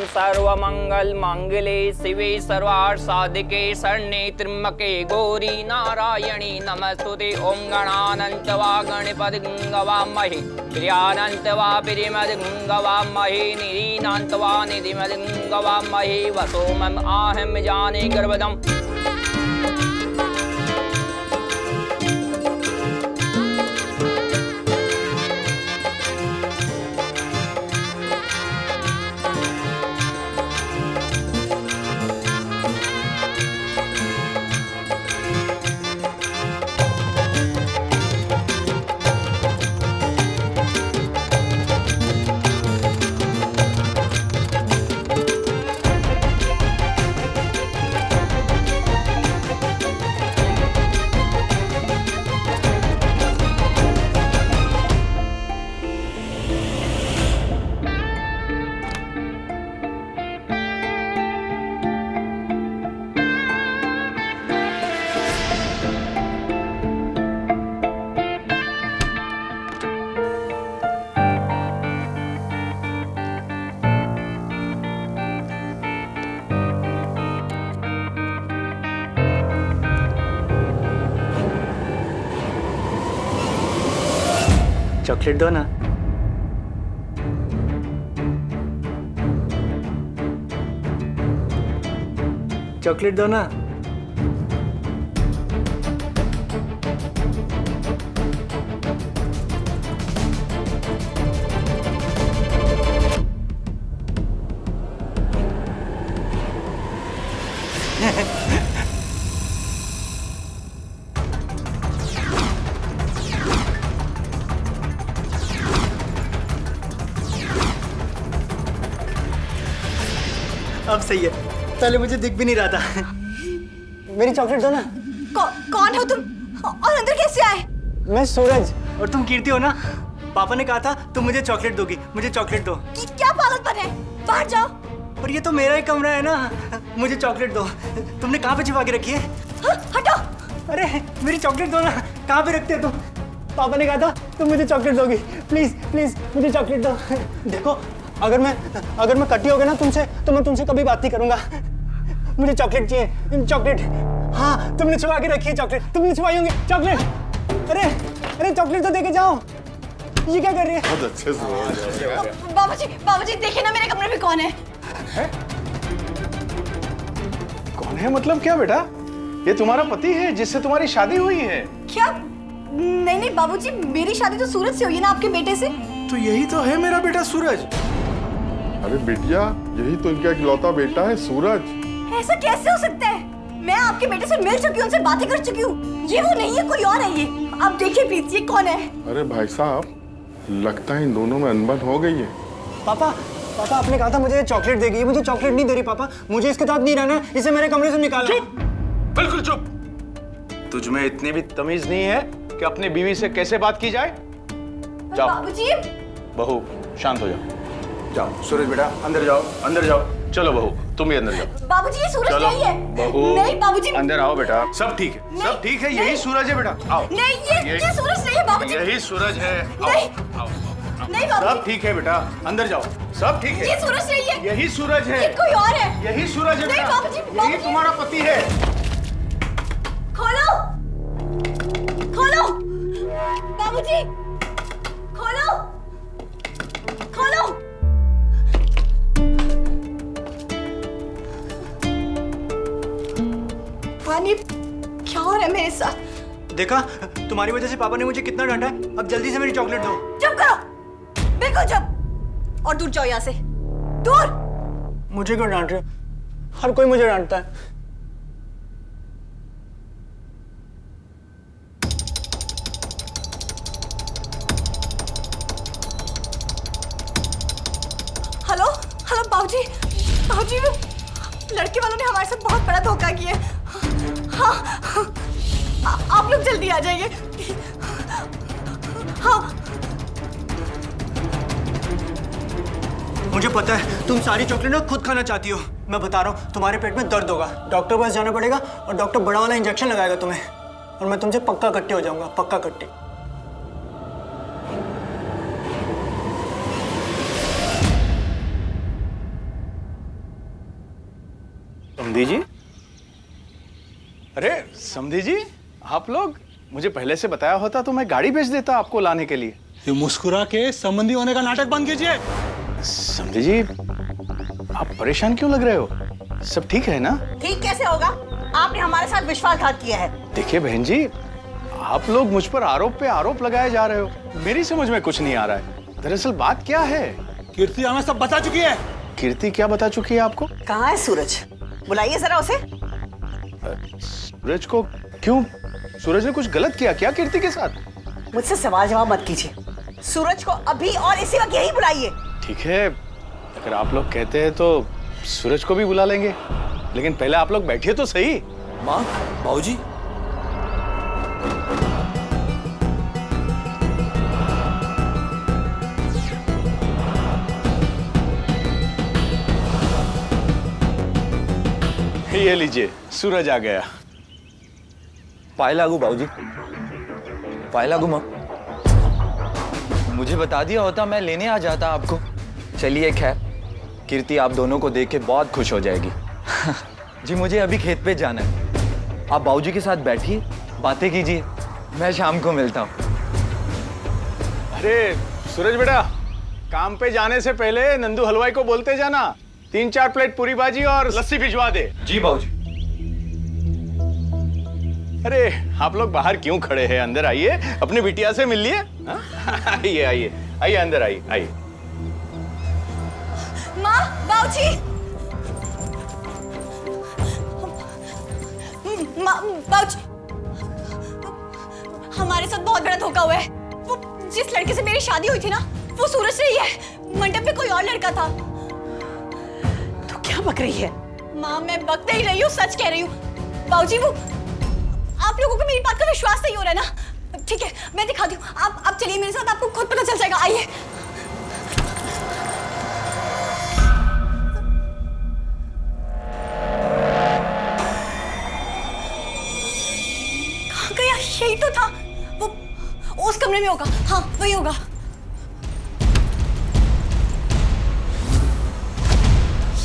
सर्वमंगल मांगले शिवे सर्वार्थ साधिके शरण्ये त्र्यंबके गौरी नारायणी नमस्तुते। ओम गणानंत वा गणपति गवामहे प्रियानंत वा प्रियमद गवामहे निधीनांत वा निधिमद गवामहे वसो मम आहम जाने गर्भदम। चॉकलेट दो ना। चॉकलेट दो ना। अब सही है, पहले मुझे दिख भी नहीं रहा था। मेरी चॉकलेट दो ना। कौन हो तुम और अंदर कैसे आए? मैं सूरज और तुम कीर्ति हो ना। पापा ने कहा था तुम मुझे चॉकलेट दोगी, मुझे चॉकलेट दो। क्या पागलपन है, बाहर जाओ। पर ये तो मेरा ही कमरा है ना, मुझे चॉकलेट दो। तुमने कहाँ पे छिपा के रखी है? हटो। अरे मेरी चॉकलेट दो ना, कहाँ पे रखते हो तुम? पापा ने कहा था तुम मुझे चॉकलेट दोगी, प्लीज प्लीज मुझे चॉकलेट दो। देखो अगर मैं कटी हो गया ना तुमसे तो मैं तुमसे कभी बात नहीं करूंगा। मुझे चॉकलेट चाहिए, चॉकलेट। हाँ तुमने छुपा के रखी है चॉकलेट, तुमने छुपाई होंगी चॉकलेट। अरे अरे चॉकलेट तो देके जाओ। ये क्या कर रही है? बहुत अच्छे से। बाबूजी देखिए ना मेरे कमरे में कौन है? कौन है मतलब क्या बेटा? ये तुम्हारा पति है जिससे तुम्हारी शादी हुई है। क्या? नहीं बाबूजी, मेरी शादी तो सूरज से हुई है ना, आपके बेटे से। तो यही तो है मेरा बेटा सूरज। अरे बिटिया, यही तो इनका इकलौता बेटा है सूरज। ऐसा कैसे हो सकता है? मैं आपके बेटे से मिल चुकी हूँ, उनसे बातें कर चुकी हूँ। ये वो नहीं है, कोई और है ये। आप देखिए प्लीज, ये कौन है? अरे भाई साहब, लगता है इन दोनों में अनबन हो गई है। पापा आपने कहा था मुझे चॉकलेट देगी, ये मुझे चॉकलेट नहीं दे रही। पापा मुझे इसके साथ नहीं रहना, इसे मेरे कमरे से निकालो। चुप, बिल्कुल चुप। तुझमें इतनी भी तमीज नहीं है कि अपनी बीवी से कैसे बात की जाए? जाओ बाबूजी। बहू शांत हो जाओ। जाओ सूरज बेटा अंदर जाओ, अंदर जाओ। चलो बहू तुम भी अंदर जाओ। बाबूजी ये सूरज चलो नहीं है। बहू नहीं बाबूजी, अंदर आओ बेटा। सब ठीक है, सब ठीक है, यही सूरज है बेटा। आओ। नहीं ये सूरज नहीं है बाबूजी। यही सूरज है। नहीं। आओ। नहीं बाबूजी, सब ठीक है बेटा, अंदर जाओ। सब ठीक है, ये सूरज नहीं है। यही सूरज है। ये कोई और है। यही सूरज है नहीं बेटा, बाबूजी, यही बाबूजी। तुम्हारा पति है। खोलो खोलो बाबूजी, खोलो खोलो। पानी क्या हो रहा है मेरे साथ? देखा, तुम्हारी वजह से पापा ने मुझे कितना डांटा है। अब जल्दी से मेरी चॉकलेट दो। चुप करो, बिल्कुल चुप। और दूर जाओ यहाँ से, दूर। मुझे क्यों डांट रहे हो? हर कोई मुझे डांटता है। हेलो हेलो बाबूजी, बाबूजी लड़के वालों ने हमारे साथ बहुत बड़ा धोखा किया। हाँ आप लोग जल्दी आ जाइए। हाँ मुझे पता है तुम सारी चॉकलेट ना खुद खाना चाहती हो। मैं बता रहा हूँ तुम्हारे पेट में दर्द होगा, डॉक्टर के पास जाना पड़ेगा और डॉक्टर बड़ा वाला इंजेक्शन लगाएगा तुम्हें, और मैं तुमसे पक्का कट्टे हो जाऊंगा, पक्का कट्टे। समधी जी, अरे समधी जी, आप लोग मुझे पहले से बताया होता तो मैं गाड़ी भेज देता आपको लाने के लिए। ये मुस्कुरा के संबंधी होने का नाटक बंद कीजिए। समधी जी, आप परेशान क्यों लग रहे हो? सब ठीक है ना? ठीक कैसे होगा? आपने हमारे साथ विश्वासघात किया है। देखिए बहन जी, आप लोग मुझ पर आरोप पे आरोप लगाए जा रहे हो। मेरी समझ में कुछ नहीं आ रहा है। दरअसल बात क्या है? कीर्ति हमें सब बता चुकी है। कीर्ति क्या बता चुकी है आपको? कहाँ है सूरज? बुलाइए जरा उसे। सूरज को क्यों? सूरज ने कुछ गलत किया क्या कीर्ति के साथ? मुझसे सवाल जवाब मत कीजिए। सूरज को अभी और इसी वक्त यही बुलाइए। ठीक है, अगर आप लोग कहते हैं तो सूरज को भी बुला लेंगे, लेकिन पहले आप लोग बैठिए तो सही। माँ, बाबूजी, ये लीजिए, सूरज आ गया। पाए लागू बाबूजी, पाए लागू माँ। मुझे बता दिया होता मैं लेने आ जाता आपको। चलिए खैर, कीर्ति आप दोनों को देख के बहुत खुश हो जाएगी। जी मुझे अभी खेत पे जाना है, आप बाबूजी के साथ बैठिए, बातें कीजिए, मैं शाम को मिलता हूँ। अरे सूरज बेटा, काम पे जाने से पहले नंदू हलवाई को बोलते जाना 3-4 प्लेट पूरी भाजी और लस्सी भिजवा दे। जी बाबूजी। अरे आप लोग बाहर क्यों खड़े हैं? अंदर आइए, अपनी बिटिया से मिल लिए। आइए आइए आइए, अंदर आइए आइए। माँ, बाबूजी। माँ, बाबूजी, हमारे साथ बहुत बड़ा धोखा हुआ है। वो जिस लड़के से मेरी शादी हुई थी ना, वो सूरज से ही है। मंडप में कोई और लड़का था। तो क्या बक रही है? माँ, मैं बक नहीं रही हूँ, सच कह रही हूँ। बाबूजी, वो आप लोगों को मेरी बात का विश्वास नहीं हो रहा है ना? ठीक है, मैं दिखाती हूँ। आप चलिए मेरे साथ, आपको खुद पता चल जाएगा। आइए। कहाँ गया? यही तो था। वो उस कमरे में होगा। हाँ, वही होगा।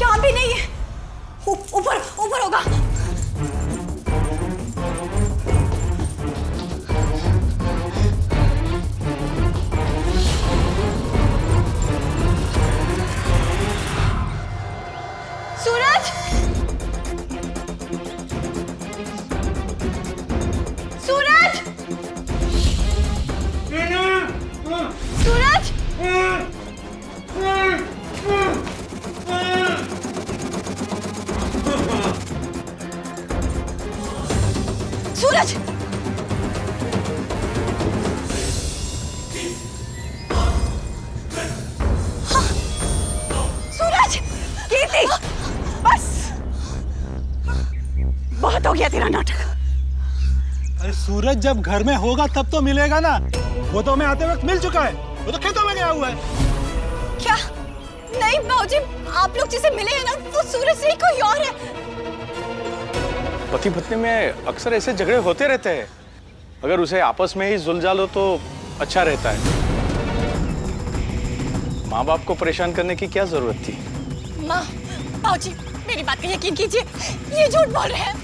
यहाँ भी नहीं है। ऊपर ऊपर होगा। सूरज! सूरज! सूरज! सूरज! सूरज! कीर्ति, बस बहुत हो गया तेरा नाटक। अरे सूरज जब घर में होगा तब तो मिलेगा ना। वो तो हमें आते वक्त मिल चुका है। वो तो खेतों में गया हुआ है। क्या? नहीं बाबूजी, आप लोग जिसे मिले हैं ना, वो सूरज से ही कोई और है। पति पत्नी में अक्सर ऐसे झगड़े होते रहते हैं। अगर उसे आपस में ही सुलझा लो तो अच्छा रहता है। माँ बाप को परेशान करने की क्या जरूरत थी? माँ, बाबूजी, मेरी बात का यकीन कीजिए, ये झूठ बोल रहे हैं।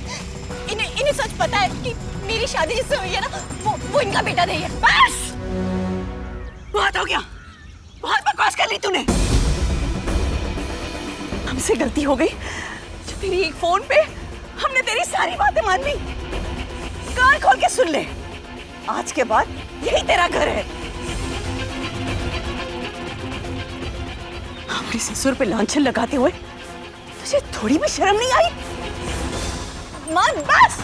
इन्हें सच पता है कि मेरी शादी जिससे हुई है ना, वो इनका बेटा नहीं है। बस बहुत हो गया, बहुत बकवास कर ली तूने। हमसे गलती हो गई जब तेरी एक फोन पे हमने तेरी सारी बातें मान ली। कान खोल के सुन ले, आज के बाद यही तेरा घर है। अपने ससुर पे लांछन लगाते हुए तुझे थोड़ी भी शर्म नहीं आई? माँ, बस।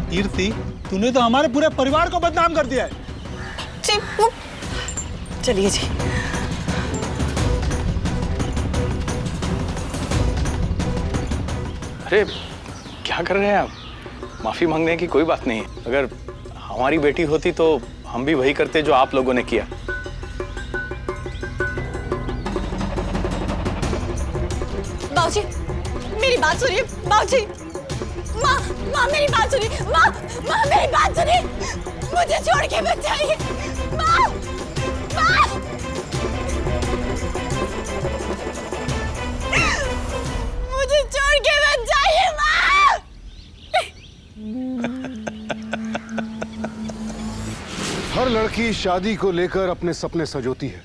कीर्ति, तूने तो हमारे पूरे परिवार को बदनाम कर दिया है। चलिए जी। अरे क्या कर रहे हैं आप? माफी मांगने की कोई बात नहीं। अगर हमारी बेटी होती तो हम भी वही करते जो आप लोगों ने किया। बाबूजी, मेरी बात सुनिए। बाबूजी, माँ मेरी बात सुनिए। माँ मेरी बात सुनिए। मुझे छोड़ के मत जाइए। माँ! मुझे छोड़ के मत जाइए। लड़की शादी को लेकर अपने सपने सजोती है,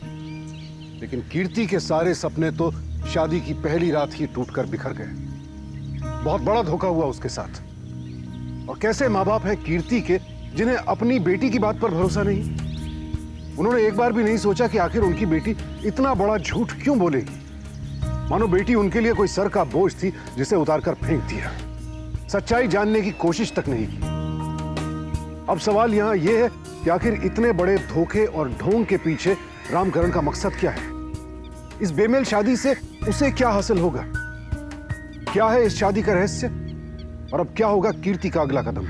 लेकिन कीर्ति के सारे सपने तो शादी की पहली रात ही टूटकर बिखर गए। बहुत बड़ा धोखा हुआ उसके साथ। और कैसे माँ बाप हैं कीर्ति के जिन्हें अपनी बेटी की बात पर भरोसा नहीं। उन्होंने एक बार भी नहीं सोचा कि आखिर उनकी बेटी इतना बड़ा झूठ क्यों बोलेगी। मानो बेटी उनके लिए कोई सर का बोझ थी जिसे उतारकर फेंक दिया। सच्चाई जानने की कोशिश तक नहीं की। अब सवाल यहां यह है कि आखिर इतने बड़े धोखे और ढोंग के पीछे रामकरण का मकसद क्या है। इस बेमेल शादी से उसे क्या हासिल होगा, क्या है इस शादी का रहस्य, और अब क्या होगा कीर्ति का अगला कदम।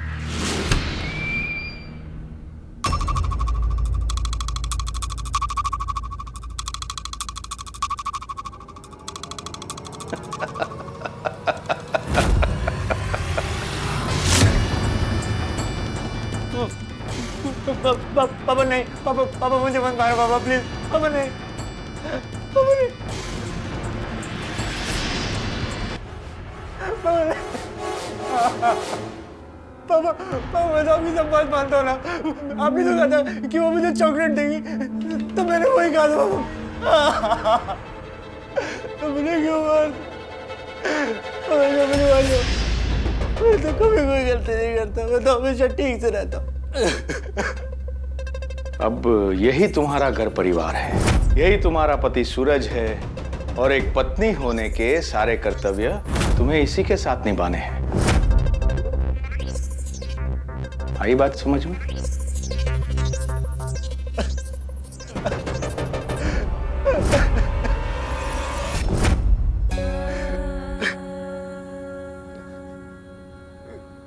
पापा नहीं, पापा मुझे मत मारो पापा, प्लीज पापा नहीं, पापा नहीं, पापा पापा मैं तो आपकी सब बात मानता हूँ ना। आपने तो कहा था कि वो मुझे चॉकलेट देगी, तो मैंने वही कहा था पापा। तो मुझे क्यों मार, मैं तो कभी कोई गलती नहीं करता, मैं तो हमेशा ठीक से रहता हूँ। अब यही तुम्हारा घर परिवार है, यही तुम्हारा पति सूरज है, और एक पत्नी होने के सारे कर्तव्य तुम्हें इसी के साथ निभाने हैं। आई बात समझ में?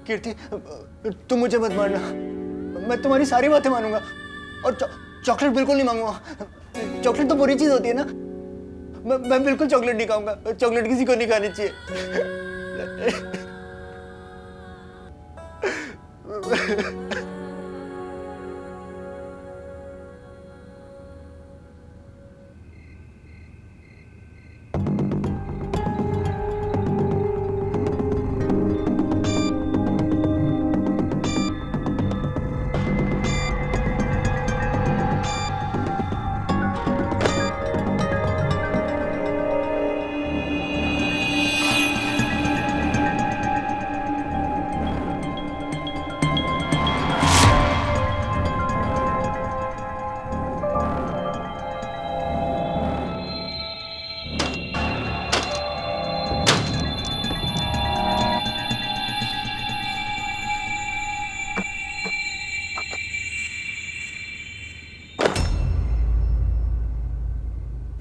कीर्ति, तुम मुझे मत मारना, मैं तुम्हारी सारी बातें मानूंगा और चॉकलेट बिल्कुल नहीं मांगूंगा। चॉकलेट तो बुरी चीज होती है ना, मैं बिल्कुल चॉकलेट नहीं खाऊंगा। चॉकलेट किसी को नहीं खानी चाहिए।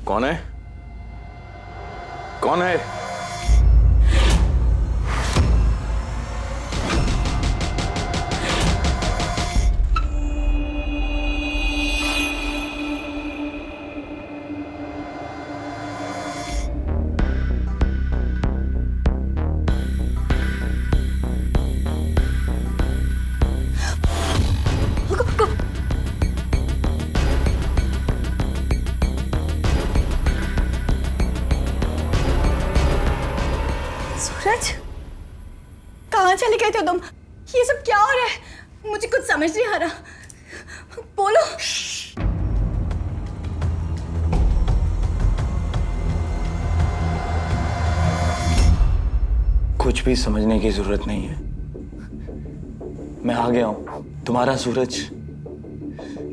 कौन है? कौन है? सूरज, कहाँ चले गए थे तुम? ये सब क्या हो रहा है? मुझे कुछ समझ नहीं आ रहा। बोलो। कुछ भी समझने की जरूरत नहीं है। मैं आ गया हूं, तुम्हारा सूरज,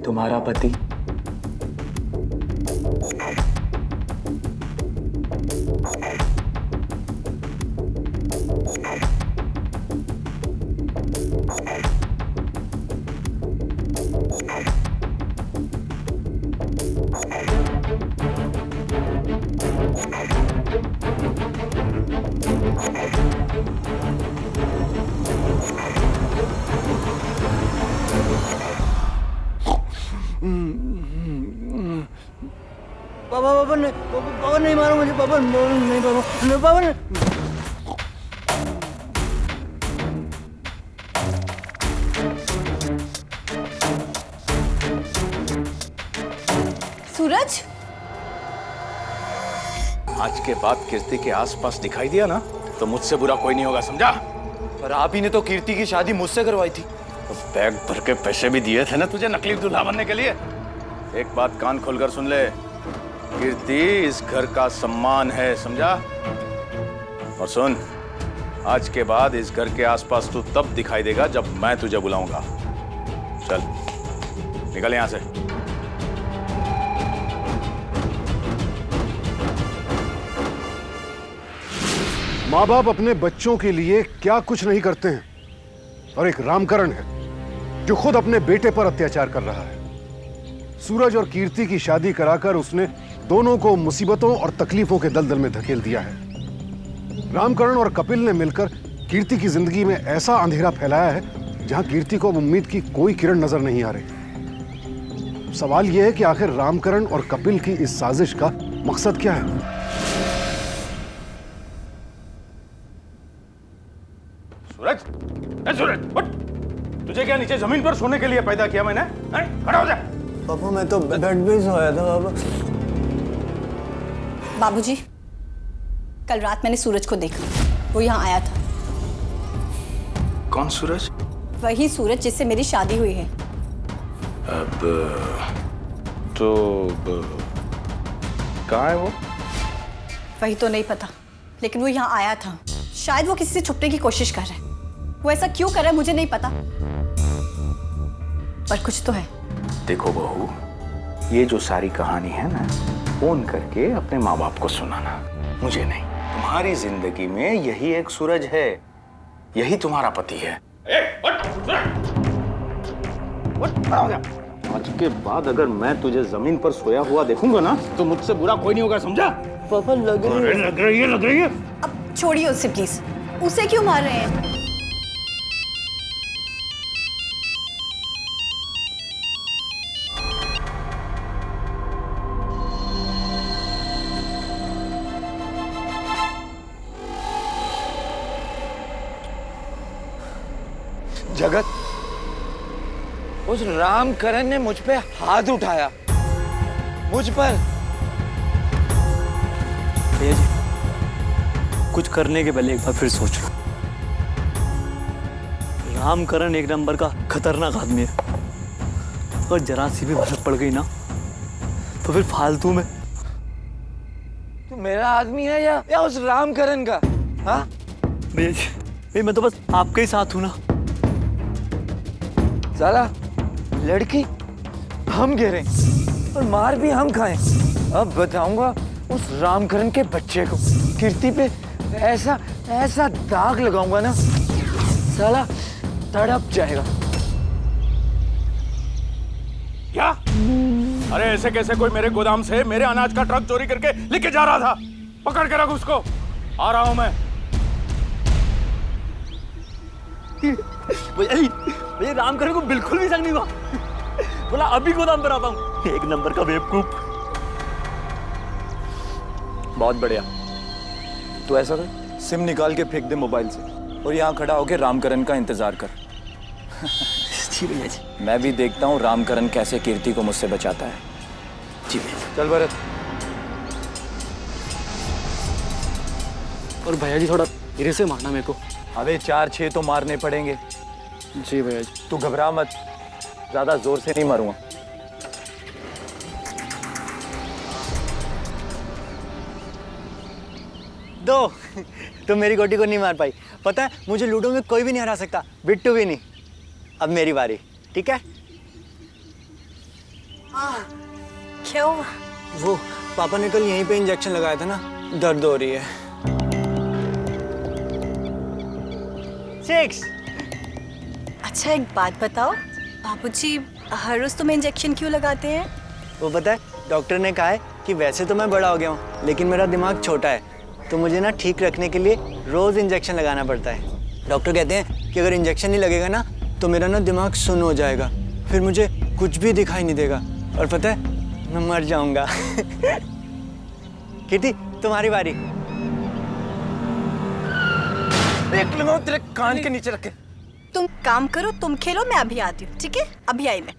तुम्हारा पति। पापा नहीं मारो मुझे, पापा नहीं, पापा नहीं। सूरज, आज के बाद कीर्ति के आसपास दिखाई दिया ना तो मुझसे बुरा कोई नहीं होगा, समझा? पर आप ही ने तो कीर्ति की शादी मुझसे करवाई थी। तो बैग भर के पैसे भी दिए थे ना तुझे नकली दूल्हा बनने के लिए। एक बात कान खोलकर सुन ले, कीर्ति इस घर का सम्मान है, समझा? और सुन, आज के बाद इस घर के आसपास तू तब दिखाई देगा जब मैं तुझे बुलाऊंगा। चल निकल यहां से। माँ बाप अपने बच्चों के लिए क्या कुछ नहीं करते हैं, और एक रामकरण है जो खुद अपने बेटे पर अत्याचार कर रहा है। सूरज और कीर्ति की शादी कराकर उसने दोनों को मुसीबतों और तकलीफों के दलदल में धकेल दिया है। रामकरण और कपिल ने मिलकर कीर्ति की जिंदगी में ऐसा अंधेरा फैलाया है जहां कीर्ति को उम्मीद की कोई किरण नजर नहीं आ रही। सवाल यह है कि आखिर रामकरण और कपिल की इस साजिश का मकसद क्या है? सूरज, ए सूरज, उठ! तुझे क्या नीचे जमीन पर सोने के लिए पैदा किया मैंने? खड़ा हो जा। पापा मैं तो बेड पे सोया था पापा। बाबूजी, कल रात मैंने सूरज को देखा, वो यहाँ आया था। कौन सूरज? वही सूरज जिससे मेरी शादी हुई है। अब तो कहाँ है वो? वही तो नहीं पता, लेकिन वो यहाँ आया था। शायद वो किसी से छुपने की कोशिश कर रहा है। वो ऐसा क्यों कर रहा है मुझे नहीं पता, पर कुछ तो है। देखो बहू, ये जो सारी कहानी है ना, फोन करके अपने माँ बाप को सुनाना, मुझे नहीं। तुम्हारी जिंदगी में यही एक सूरज है, यही तुम्हारा पति है। आज के बाद अगर मैं तुझे जमीन पर सोया हुआ देखूंगा ना, तो मुझसे बुरा कोई नहीं होगा, समझा? पापा लग रही है। अब छोड़िए उससे प्लीज, उसे क्यों मार रहे हैं? जगत, उस रामकरण ने मुझ पे हाथ उठाया, मुझ पर। भैया जी, कुछ करने के पहले एक बार फिर सोच लो। रामकरण एक नंबर का खतरनाक आदमी है। अगर जरा सी भी भनक पड़ गई ना, तो फिर फालतू में। तू मेरा आदमी है या उस रामकरण का? हाँ भैया जी, भैया मैं तो बस आपके ही साथ हूं ना। साला लड़की हम गिरे और मार भी हम खाएं। अब बताऊंगा उस रामकरण के बच्चे को, कीर्ति पे ऐसा ऐसा दाग लगाऊंगा ना, साला तड़प जाएगा। क्या? अरे ऐसे कैसे कोई मेरे गोदाम से मेरे अनाज का ट्रक चोरी करके लेके जा रहा था? पकड़ के रख उसको, आ रहा हूं मैं। भैया रामकरण को बिल्कुल भी शक नहीं हुआ। बोला अभी गोदाम पर आता हूँ। एक नंबर का बेवकूफ। बहुत बढ़िया। तू ऐसा कर, सिम निकाल के फेंक दे मोबाइल से और यहाँ खड़ा होकर रामकरण का इंतजार कर। जी भैया जी। मैं भी देखता हूँ रामकरण कैसे कीर्ति को मुझसे बचाता है। जी भैया। चल भरत। और भैया जी थोड़ा धीरे से मारना मेरे को। अबे 4-6 तो मारने पड़ेंगे। जी भैया जी। तू घबरा मत, ज्यादा जोर से नहीं मारूंगा। दो तुम मेरी गोटी को नहीं मार पाई। पता है मुझे लूडो में कोई भी नहीं हरा सकता, बिट्टू भी नहीं। अब मेरी बारी, ठीक है? क्यों? वो पापा ने कल यहीं पे इंजेक्शन लगाया था ना, दर्द हो रही है। 6। अच्छा एक बात बताओ, बाबूजी हर रोज तुम्हें इंजेक्शन क्यों लगाते हैं? वो पता है डॉक्टर ने कहा है कि वैसे तो मैं बड़ा हो गया हूँ, लेकिन मेरा दिमाग छोटा है, तो मुझे ना ठीक रखने के लिए रोज इंजेक्शन लगाना पड़ता है। डॉक्टर कहते हैं कि अगर इंजेक्शन नहीं लगेगा ना, तो मेरा ना दिमाग सुन्न हो जाएगा, फिर मुझे कुछ भी दिखाई नहीं देगा, और पता है मैं मर जाऊंगा। कीर्ति तुम्हारी बारी। एक लगाओ तेरे कान के नीचे रखे। तुम काम करो, तुम खेलो, मैं अभी आती हूँ, ठीक है? अभी आई मैं।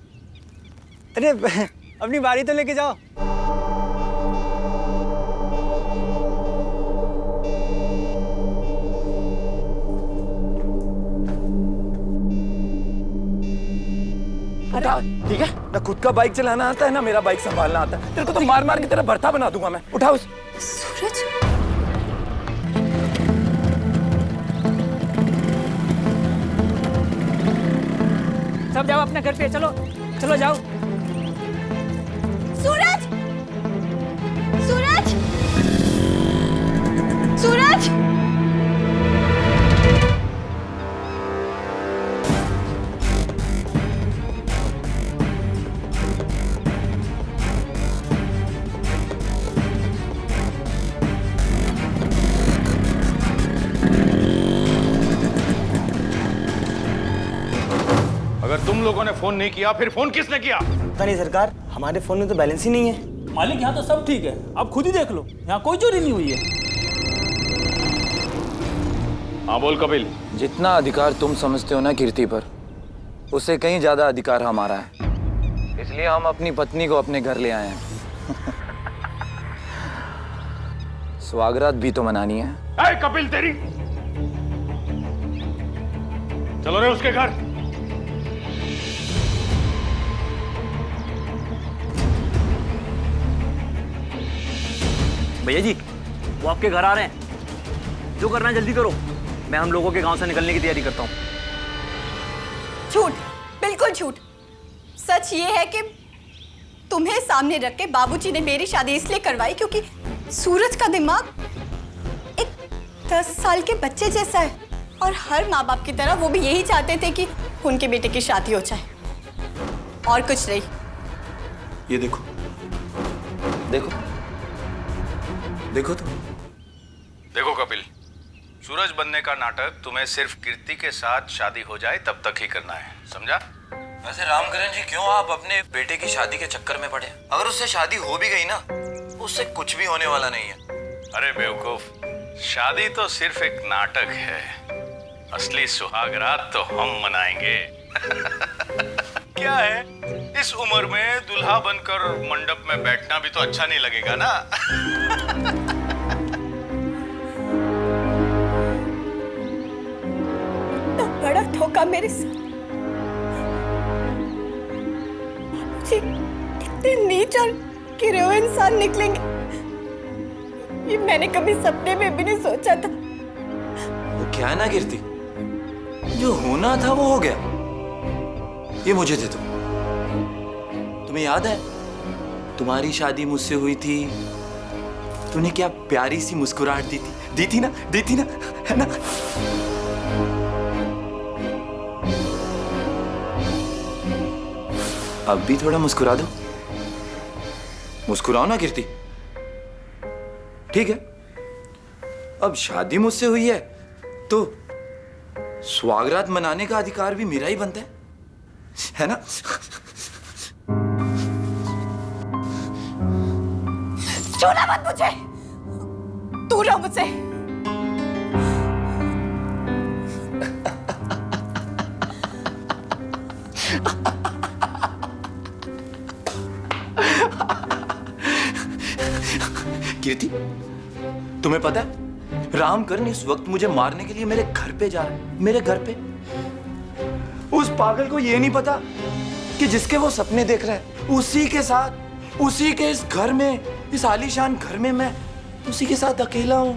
अरे अपनी बारी तो लेके जाओ। उठा, ठीक है ना? खुद का बाइक चलाना आता है ना मेरा बाइक संभालना आता है। तेरे को तो मार मार के तेरा भरता बना दूंगा मैं। उठा उस सूरज, सब जाओ अपने घर पे, चलो चलो जाओ। सूरज, सूरज, सूरज। अगर तुम लोगों ने फोन नहीं किया फिर फोन किसने किया? पता नहीं सरकार, हमारे फोन में तो बैलेंस ही नहीं है। मालिक यहाँ तो सब ठीक है, आप खुद ही देख लो, यहाँ कोई चोरी नहीं हुई है। हाँ बोल कपिल। जितना अधिकार तुम समझते हो ना कीर्ति पर, उससे कहीं ज्यादा अधिकार हमारा है। इसलिए हम अपनी पत्नी को अपने घर ले आए हैं। स्वागरात भी तो मनानी है। ए कपिल तेरी, चलो रे उसके घर। भैया जी, वो आपके घर आ रहे हैं, जो करना है जल्दी करो। मैं हम लोगों के गांव से निकलने की तैयारी करता हूँ। झूठ, बिल्कुल झूठ। सच ये है कि तुम्हें सामने रख के बाबूजी ने मेरी शादी इसलिए करवाई क्योंकि सूरज का दिमाग एक 10 साल के बच्चे जैसा है, और हर माँ बाप की तरह वो भी यही चाहते थे कि उनके बेटे की शादी हो जाए, और कुछ नहीं। ये देखो, देखो, देखो तो। देखो कपिल, सूरज बनने का नाटक तुम्हें सिर्फ कीर्ति के साथ शादी हो जाए तब तक ही करना है, समझा? वैसे रामकरण जी, क्यों आप अपने बेटे की शादी के चक्कर में पड़े? अगर उससे शादी हो भी गई ना, उससे कुछ भी होने वाला नहीं है। अरे बेवकूफ, शादी तो सिर्फ एक नाटक है, असली सुहागरात तो हम मनाएंगे। क्या है, इस उम्र में दूल्हा बनकर मंडप में बैठना भी तो अच्छा नहीं लगेगा ना? तो बड़ा धोखा मेरे साथ। जी, कितने नीच और गिरे हुए इंसान निकलेंगे, ये मैंने कभी सपने में भी नहीं सोचा था। वो क्या है ना कीर्ति, जो होना था वो हो गया। ये मुझे दे दो। तुम्हें याद है तुम्हारी शादी मुझसे हुई थी, तूने क्या प्यारी सी मुस्कुराहट दी थी ना, है ना? अब भी थोड़ा मुस्कुरा दो। मुस्कुराओ ना कीर्ति। ठीक है, अब शादी मुझसे हुई है तो स्वागरात मनाने का अधिकार भी मेरा ही बनता है ना? छूना मत मुझे, दूर रहो मुझसे। कीर्ति, तुम्हें पता है रामकरण इस वक्त मुझे मारने के लिए मेरे घर पे जा रहा है, मेरे घर पे। उस पागल को ये नहीं पता कि जिसके वो सपने देख रहा है उसी के साथ, उसी के इस घर में, इस आलीशान घर में मैं उसी के साथ अकेला हूं।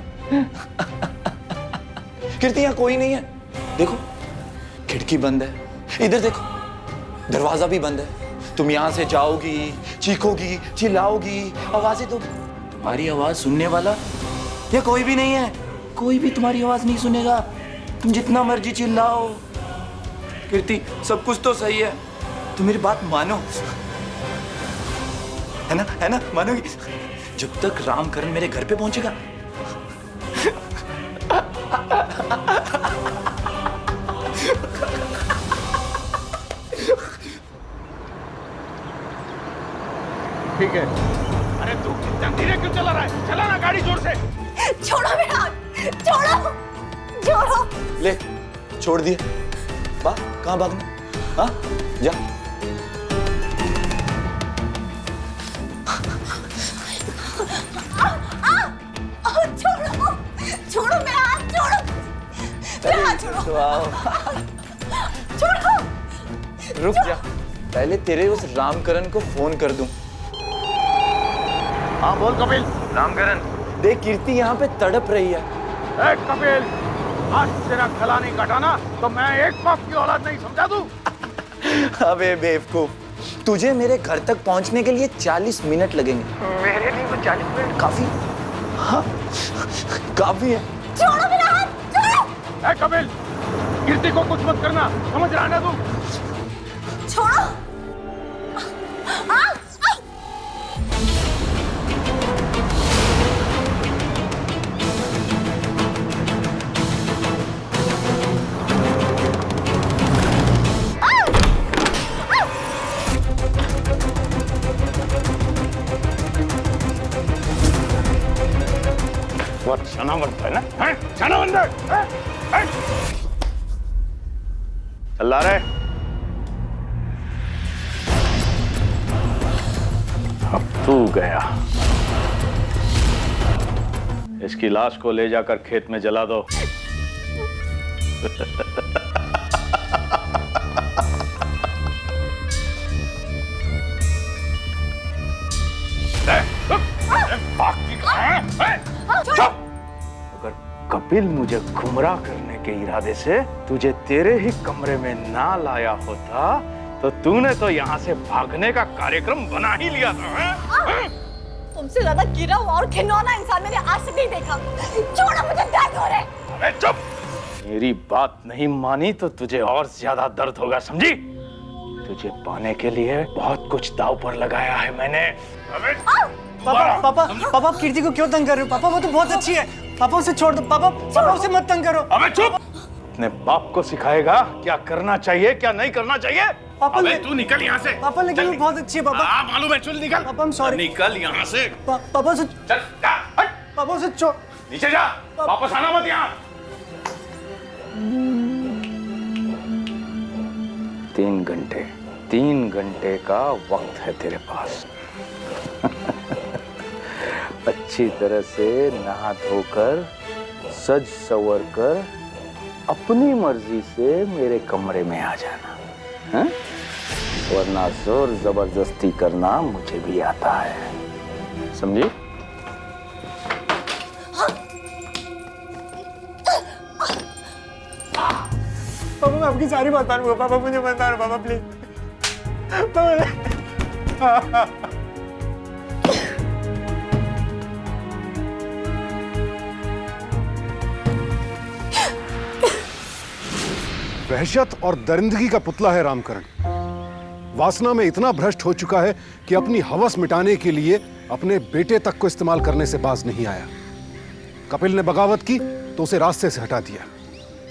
कीर्ति, यहां कोई नहीं है। देखो, खिड़की बंद है, इधर देखो, दरवाजा भी बंद है। तुम यहां से जाओगी, चीखोगी, चिल्लाओगी, आवाजें दोगी, तुम्हारी आवाज सुनने वाला या कोई भी नहीं है। कोई भी तुम्हारी आवाज नहीं सुनेगा, तुम जितना मर्जी चिल्लाओ। कीर्ति, सब कुछ तो सही है, तुम मेरी बात मानो, है ना? मानोगी? जब तक रामकरण मेरे घर पे पहुंचेगा ठीक है। अरे तू कितना धीरे क्यों चला रहा है? चला ना गाड़ी जोर से। छोड़ो मेरा हाथ, छोड़ो, छोड़ो। ले, छोड़ दिए। कहाँ भागना? हाँ, जा। छोड़ो, छोड़ो मेरा हाथ, छोड़ो, मेरा हाथ छोड़ो। तो आओ, छोड़ो, रुक जा, पहले तेरे उस रामकरण को फोन कर दूं। हाँ बोल कपिल। रामकरण, देख कीर्ति यहाँ पे तड़प रही है। ए कपिल, आज तेरा गला नहीं काटा तो मैं एक बाप की औलाद नहीं, समझा तू? अबे बेवकूफ, तुझे मेरे घर तक पहुंचने के लिए 40 मिनट लगेंगे। मेरे लिए वो 40 मिनट काफी, हाँ काफी है। छोड़ो मेरा हाथ, छोड़ो। ए कपिल, कीर्ति को कुछ मत करना, समझ रहा है ना तू? छोड़ो। बहुत शना बनता है ना, हैं? शना बनता है, हैं? चल रहा है। अब तू गया। इसकी लाश को ले जाकर खेत में जला दो। अगर कपिल मुझे गुमराह करने के इरादे से तुझे तेरे ही कमरे में ना लाया होता तो तूने तो यहाँ से भागने का कार्यक्रम बना ही लिया था। तुमसे ज्यादा गिरा हुआ और घिनौना इंसान मैंने आज तक नहीं देखा। छोड़ो, मुझे दर्द हो रहा है। अबे चुप! मेरी बात नहीं मानी तो तुझे और ज्यादा दर्द होगा, समझी? तुझे पाने के लिए बहुत कुछ दांव पर लगाया है मैंने। अबे पापा पापा पापा, आप कीर्ति को क्यों तंग कर रहे हो? पापा वो तो बहुत अच्छी है, पापा उसे छोड़ दो। पापा पापा उसे मत तंग करो। अबे चुप! अपने बाप को सिखाएगा क्या करना चाहिए क्या नहीं करना चाहिए। पापा अबे तू निकल यहाँ से। पापा लेकिन वो बहुत अच्छी है पापा। हाँ मालूम है, चल निकल। पापा I'm sorry। निकल यहाँ से। पापा उसे चल जा, हट। पापा उसे छोड़। नीचे जा, वापस आना मत यहाँ। 3 घंटे का वक्त है तेरे पास। अच्छी तरह से नहा धोकर सज संवर कर अपनी मर्जी से मेरे कमरे में आ जाना, हैं? वरना जोर जबरदस्ती करना मुझे भी आता है, समझी? पापा मैं आपकी सारी बात मानूंगा। पापा मुझे मत मारो पापा, प्लीज। वहशत और दरिंदगी का पुतला है रामकरण। वासना में इतना भ्रष्ट हो चुका है कि अपनी हवस मिटाने के लिए अपने बेटे तक को इस्तेमाल करने से बाज नहीं आया। कपिल ने बगावत की तो उसे रास्ते से हटा दिया,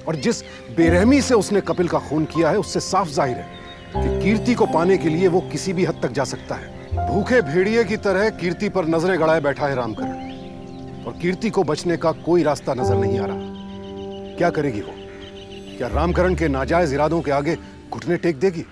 और जिस बेरहमी से उसने कपिल का खून किया है उससे साफ जाहिर है कि कीर्ति को पाने के लिए वो किसी भी हद तक जा सकता है। भूखे भेड़िए की तरह कीर्ति पर नजरें गड़ाए बैठा है रामकरण, और कीर्ति को बचने का कोई रास्ता नजर नहीं आ रहा। क्या करेगी वो? क्या रामकरण के नाजायज इरादों के आगे घुटने टेक देगी?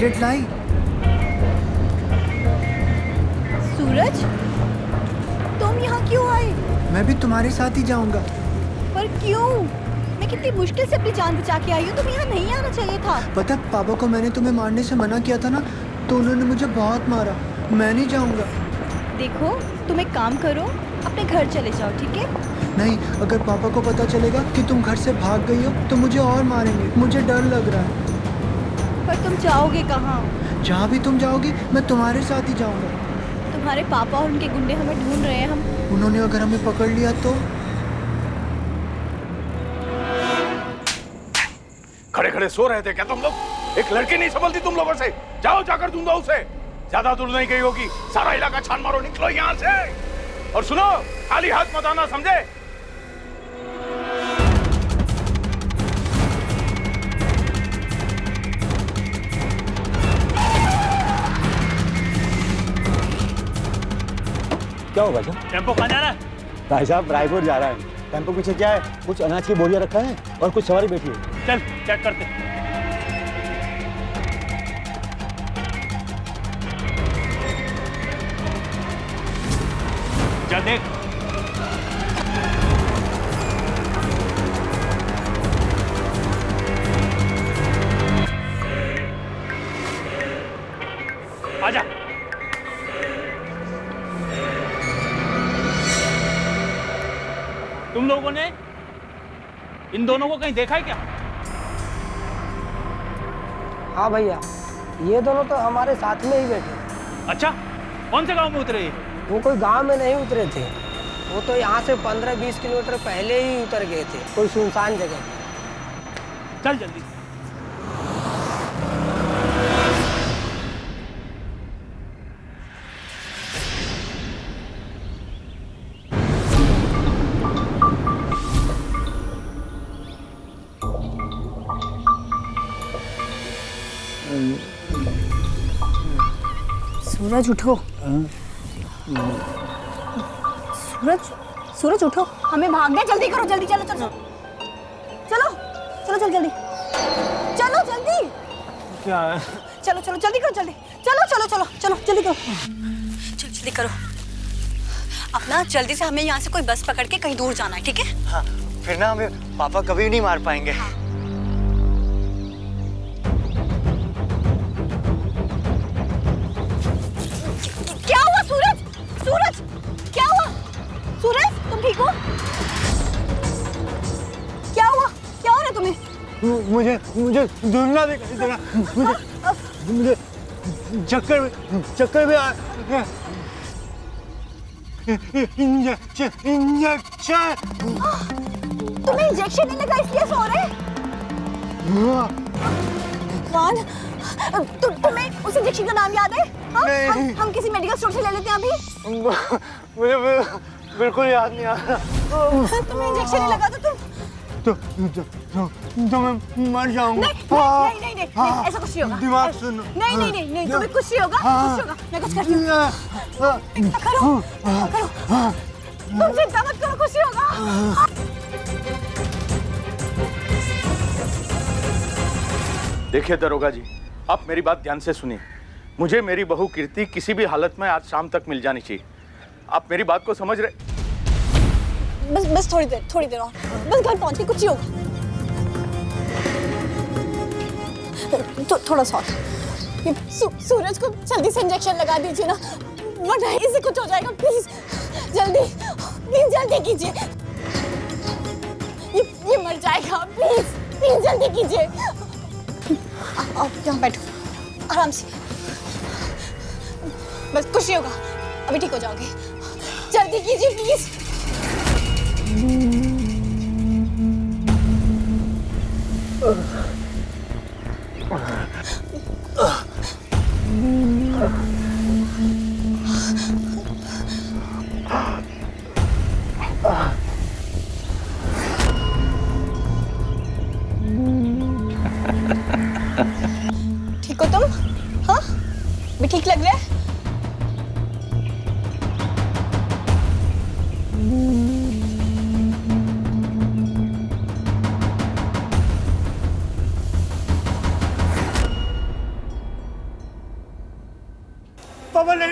चॉकलेट लाई। सूरज, तुम यहाँ क्यों आए? मैं भी तुम्हारे साथ ही जाऊंगा। पर क्यों? मैं कितनी मुश्किल से अपनी जान बचा के आई हूँ, तुम्हें यहाँ नहीं आना चाहिए था। पता पापा को मैंने तुम्हें मारने से मना किया था ना, तो उन्होंने मुझे बहुत मारा। मैं नहीं जाऊंगा। देखो, तुम एक काम करो, अपने घर चले जाओ, ठीक है? नहीं, अगर पापा को पता चलेगा कि तुम घर से भाग गई हो तो मुझे और मारेंगे। मुझे डर लग रहा है। पर तुम जाओगे कहाँ? जहाँ भी तुम जाओगी मैं तुम्हारे साथ ही जाऊंगा। तुम्हारे पापा और उनके गुंडे हमें ढूंढ रहे हैं। उन्होंने अगर हमें पकड़ लिया तो? खड़े खड़े सो रहे थे क्या तुम लोग? एक लड़की नहीं संभलती तुम लोगों से? जाओ जाकर ढूंढो उसे। ज्यादा दूर नहीं गई होगी, सारा इलाका छान मारो, निकलो यहाँ से। और सुनो, खाली हाथ मत आना, समझे? क्या होगा सर? टेम्पो कहाँ जा रहा है? भाई साहब रायपुर जा रहा है। टेम्पो पीछे क्या है? कुछ अनाज की बोरियां रखा है और कुछ सवारी बैठी है। चल चेक करते। जा देख। आजा। तुम लोगों ने इन दोनों को कहीं देखा है क्या? हाँ भैया, ये दोनों तो हमारे साथ में ही बैठे। अच्छा, कौन से गांव में उतरे? वो कोई गांव में नहीं उतरे थे, वो तो यहाँ से 15-20 किलोमीटर पहले ही उतर गए थे, कोई सुनसान जगह पे। चल जल्दी। सूरज उठो। सूरज, सूरज उठो, हमें भागना है। जल्दी करो, जल्दी चलो चलो चलो चलो चलो जल्दी चलो जल्दी। क्या है? चलो चलो जल्दी करो, जल्दी चलो चलो चलो चलो जल्दी करो, चलो जल्दी करो। अपना जल्दी से हमें यहाँ से कोई बस पकड़ के कहीं दूर जाना है, ठीक है? हाँ, फिर ना हमें पापा कभी नहीं मार पाएंगे। क्या हुआ सूरज? सूरज, क्या हुआ? सूरज, तुम ठीक हो? क्या हुआ? क्या हो रहा है तुम्हें? मुझे मुझे धुंधला दिखाई दे रहा। मुझे चक्कर भी आ। Injection injection. तुम्हें इंजेक्शन नहीं लगा इसलिए सो रहे? कौन? तुम्हें उस इंजेक्शन का नाम याद है? हम किसी मेडिकल स्टोर से ले लेते हैं अभी। मुझे बिल्कुल याद नहीं आ रहा। तुम्हें इंजेक्शन नहीं लगा तो मैं मर जाऊंगा। नहीं नहीं नहीं नहीं, ऐसा कुछ नहीं होगा। दिमाग सुनो। नहीं नहीं नहीं नहीं, तुम्हें कुछ नहीं होगा, कुछ नहीं होगा। मैं कुछ करती हूँ। करो करो, तुम चिंता मत करो, कुछ नहीं होगा। देखिए दरोगा जी, आप मेरी बात ध्यान से सुनिए। मुझे मेरी बहू कीर्ति किसी भी हालत में आज शाम तक मिल जानी चाहिए। आप मेरी बात को समझ रहे? बस थोड़ी देर और, बस घर पहुंच के कुछ ही होगा। तो थोड़ा सा ये सूरज को जल्दी से इंजेक्शन लगा दीजिए ना, वरना इसे कुछ हो जाएगा। प्लीज जल्दी कीजिए। ये मर जाएगा। प्लीज जल्दी कीजिए। आओ यहाँ बैठो आराम से, बस कुछ नहीं होगा, अभी ठीक हो जाओगे। जल्दी कीजिए प्लीज। ठीक हो तुम? हाँ, भी ठीक लग रहा है?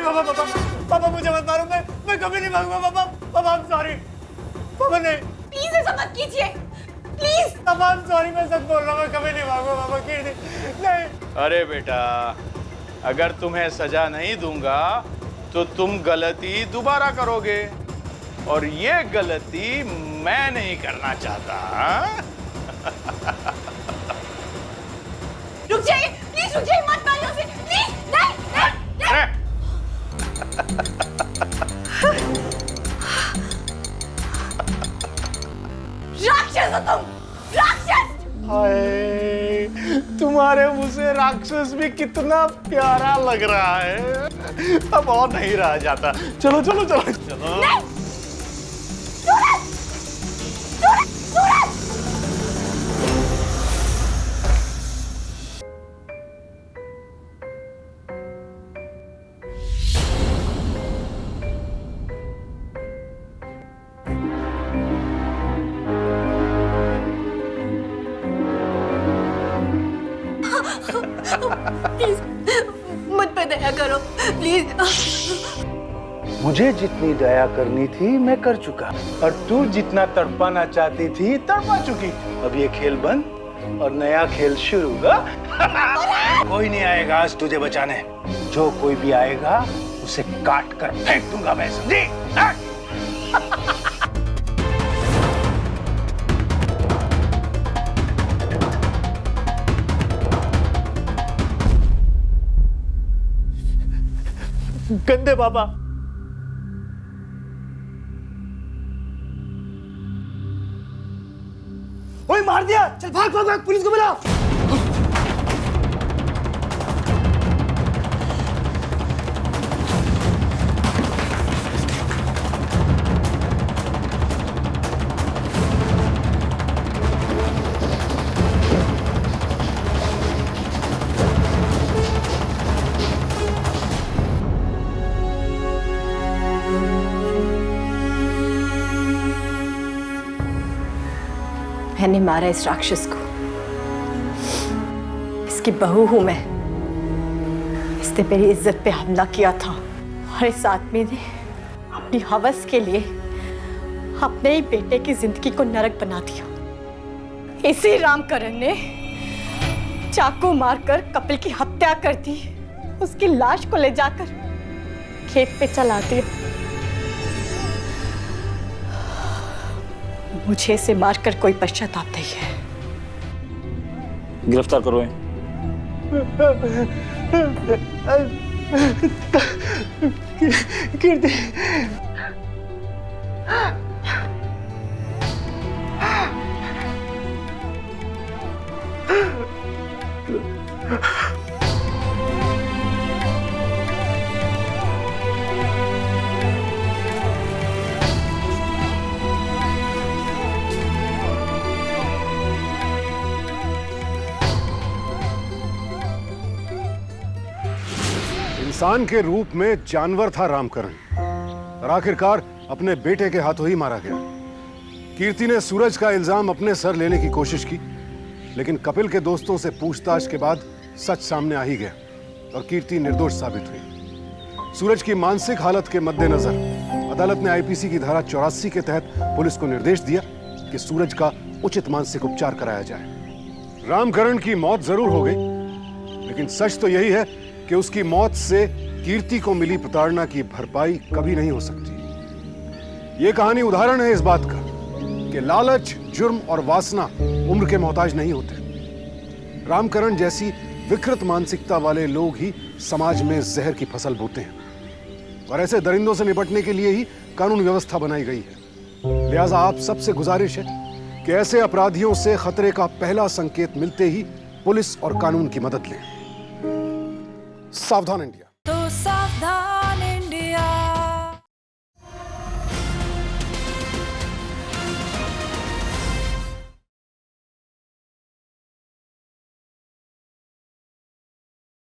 नहीं पापा, पापा पापा मुझे मत मारो, मैं कभी नहीं मांगूंगा पापा, पापा I'm sorry, पापा नहीं, प्लीज ऐसा मत कीजिए, प्लीज। पापा I'm sorry, मैं सच बोल रहा हूँ, मैं कभी नहीं मांगूंगा पापा, कीर्ति नहीं। अरे बेटा, अगर तुम्हें सजा नहीं दूंगा तो तुम गलती दोबारा करोगे, और ये गलती मैं नहीं करना चाहता। रुक जाइए, प्लीज रुक जाइए, मत मारिए उसे, प्लीज। नहीं। राक्षस हो तुम, राक्षस। हाय, तुम्हारे मुंह से राक्षस भी कितना प्यारा लग रहा है, अब और नहीं रहा जाता। चलो चलो चलो चलो। सूरज! सूरज! सूरज! प्लीज मुझ पे दया करो, प्लीज। मुझे जितनी दया करनी थी मैं कर चुका, और तू जितना तड़पाना चाहती थी तड़पा चुकी। अब ये खेल बंद और नया खेल शुरू। कोई नहीं आएगा आज तुझे बचाने, जो कोई भी आएगा उसे काट कर फेंक दूंगा मैं, समझी? गंदे पापा, ओए मार दिया, चल भाग भाग भाग, पुलिस को बुला। मैंने मारा इस राक्षस को, इसकी बहू हूं मैं। इसने मेरी इज्जत पे हमला किया था, और इस आदमी ने अपनी हवस के लिए अपने ही बेटे की जिंदगी को नरक बना दिया। इसी रामकरण ने चाकू मारकर कपिल की हत्या कर दी, उसकी लाश को ले जाकर खेत पे चला दिया। मुझे इसे मारकर कोई पश्चाताप नहीं है। गिरफ्तार करो। कीर्ति, इंसान के रूप में जानवर था रामकरण, और आखिरकार अपने बेटे के हाथों ही मारा गया। कीर्ति ने सूरज का इल्जाम अपने सर लेने की कोशिश की, लेकिन कपिल के दोस्तों से पूछताछ के बाद सच सामने आ ही गया और कीर्ति निर्दोष साबित हुई। सूरज की मानसिक हालत के मद्देनजर अदालत ने आईपीसी की धारा 84 के तहत पुलिस को निर्देश दिया कि सूरज का उचित मानसिक उपचार कराया जाए। रामकरण की मौत जरूर हो गई, लेकिन सच तो यही है कि उसकी मौत से कीर्ति को मिली प्रताड़ना की भरपाई कभी नहीं हो सकती। यह कहानी उदाहरण है इस बात का कि लालच, जुर्म और वासना उम्र के मोहताज नहीं होते। रामकरण जैसी विकृत मानसिकता वाले लोग ही समाज में जहर की फसल बोते हैं, और ऐसे दरिंदों से निपटने के लिए ही कानून व्यवस्था बनाई गई है। लिहाजा आप सबसे गुजारिश है कि ऐसे अपराधियों से खतरे का पहला संकेत मिलते ही पुलिस और कानून की मदद लें। सावधान इंडिया।